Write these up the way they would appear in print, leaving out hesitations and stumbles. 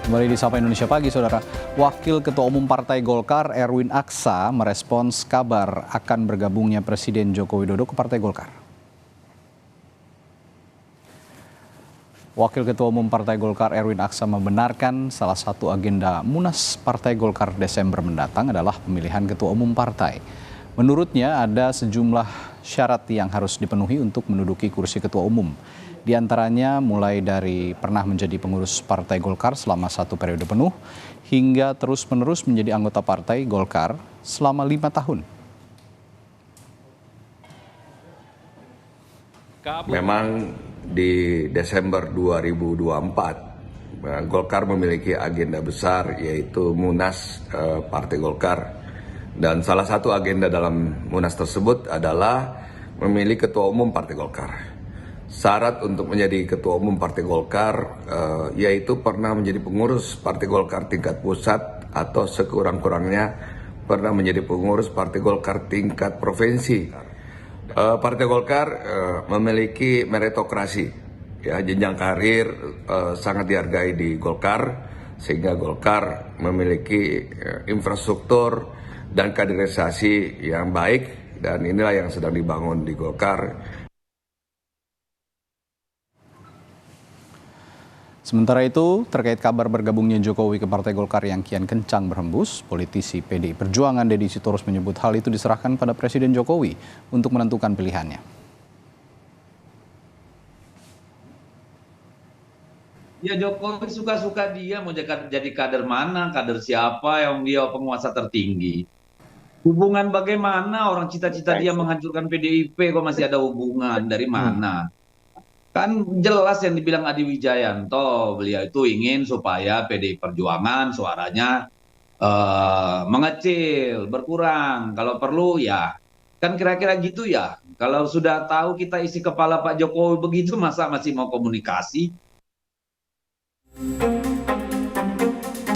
Kembali di Sapa Indonesia Pagi, Saudara. Wakil Ketua Umum Partai Golkar, Erwin Aksa, merespons kabar akan bergabungnya Presiden Joko Widodo ke Partai Golkar. Wakil Ketua Umum Partai Golkar, Erwin Aksa, membenarkan salah satu agenda Munas Partai Golkar Desember mendatang adalah pemilihan Ketua Umum Partai. Menurutnya ada sejumlah syarat yang harus dipenuhi untuk menduduki kursi Ketua Umum. Di antaranya mulai dari pernah menjadi pengurus Partai Golkar selama 1 periode penuh, hingga terus-menerus menjadi anggota Partai Golkar selama 5 tahun. Memang di Desember 2024, Golkar memiliki agenda besar yaitu Munas Partai Golkar. Dan salah satu agenda dalam Munas tersebut adalah memilih Ketua Umum Partai Golkar. Syarat untuk menjadi Ketua Umum Partai Golkar yaitu pernah menjadi pengurus Partai Golkar tingkat pusat atau sekurang-kurangnya pernah menjadi pengurus Partai Golkar tingkat provinsi. Partai Golkar memiliki meritokrasi, ya, jenjang karir sangat dihargai di Golkar, sehingga Golkar memiliki infrastruktur dan kaderisasi yang baik, dan inilah yang sedang dibangun di Golkar. Sementara itu, terkait kabar bergabungnya Jokowi ke Partai Golkar yang kian kencang berhembus, politisi PDI Perjuangan Deddy Sitorus menyebut hal itu diserahkan pada Presiden Jokowi untuk menentukan pilihannya. Ya, Jokowi suka-suka dia mau jadi kader mana, kader siapa yang dia penguasa tertinggi. Hubungan bagaimana orang cita-cita dia menghancurkan PDIP kok masih ada hubungan, dari mana? Kan jelas yang dibilang Adi Wijayanto, beliau itu ingin supaya PDI Perjuangan suaranya mengecil, berkurang. Kalau perlu ya, kan kira-kira gitu ya. Kalau sudah tahu kita isi kepala Pak Jokowi begitu, masa masih mau komunikasi?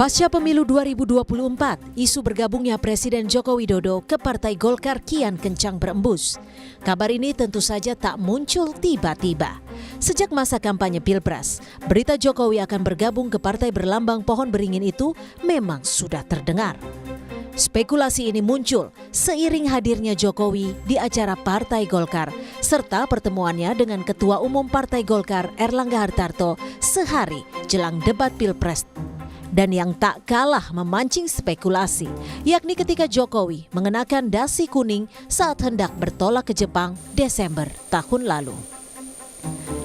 Pasca pemilu 2024, isu bergabungnya Presiden Joko Widodo ke Partai Golkar kian kencang berembus. Kabar ini tentu saja tak muncul tiba-tiba. Sejak masa kampanye Pilpres, berita Jokowi akan bergabung ke partai berlambang pohon beringin itu memang sudah terdengar. Spekulasi ini muncul seiring hadirnya Jokowi di acara Partai Golkar serta pertemuannya dengan Ketua Umum Partai Golkar Erlangga Hartarto sehari jelang debat Pilpres. Dan yang tak kalah memancing spekulasi, yakni ketika Jokowi mengenakan dasi kuning saat hendak bertolak ke Jepang Desember tahun lalu.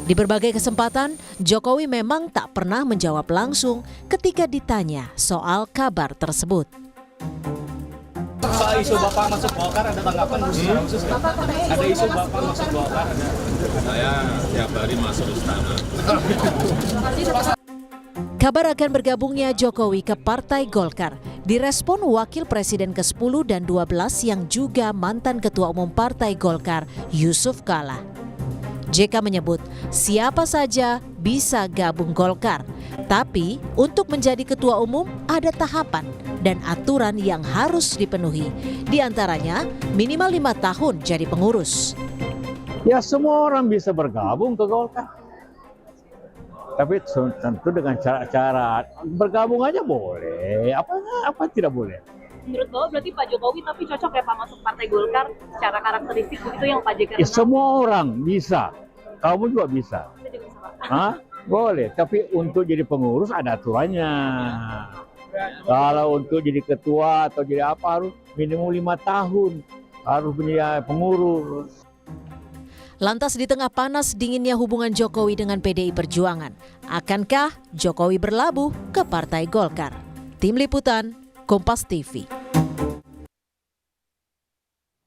Di berbagai kesempatan, Jokowi memang tak pernah menjawab langsung ketika ditanya soal kabar tersebut. Soal isu Bapak masuk Golkar ada tanggapan khusus? Ada isu Bapak masuk Golkar? Saya tiap hari masuk istana. Kabar akan bergabungnya Jokowi ke Partai Golkar direspon Wakil Presiden ke-10 dan 12 yang juga mantan Ketua Umum Partai Golkar, Yusuf Kala. JK menyebut siapa saja bisa gabung Golkar, tapi untuk menjadi Ketua Umum ada tahapan dan aturan yang harus dipenuhi. Di antaranya minimal 5 tahun jadi pengurus. Ya, semua orang bisa bergabung ke Golkar. Tapi tentu dengan cara-cara bergabung aja boleh, apa tidak boleh. Menurut Bapak berarti Pak Jokowi tapi cocok ya Pak masuk Partai Golkar secara karakteristik begitu yang Pak JK? Ya, semua orang bisa, kamu juga bisa. Hah? Boleh, tapi untuk jadi pengurus ada aturannya. Kalau untuk jadi ketua atau jadi apa harus minimum 5 tahun, harus menjadi pengurus. Lantas di tengah panas dinginnya hubungan Jokowi dengan PDI Perjuangan, akankah Jokowi berlabuh ke Partai Golkar? Tim Liputan, Kompas TV.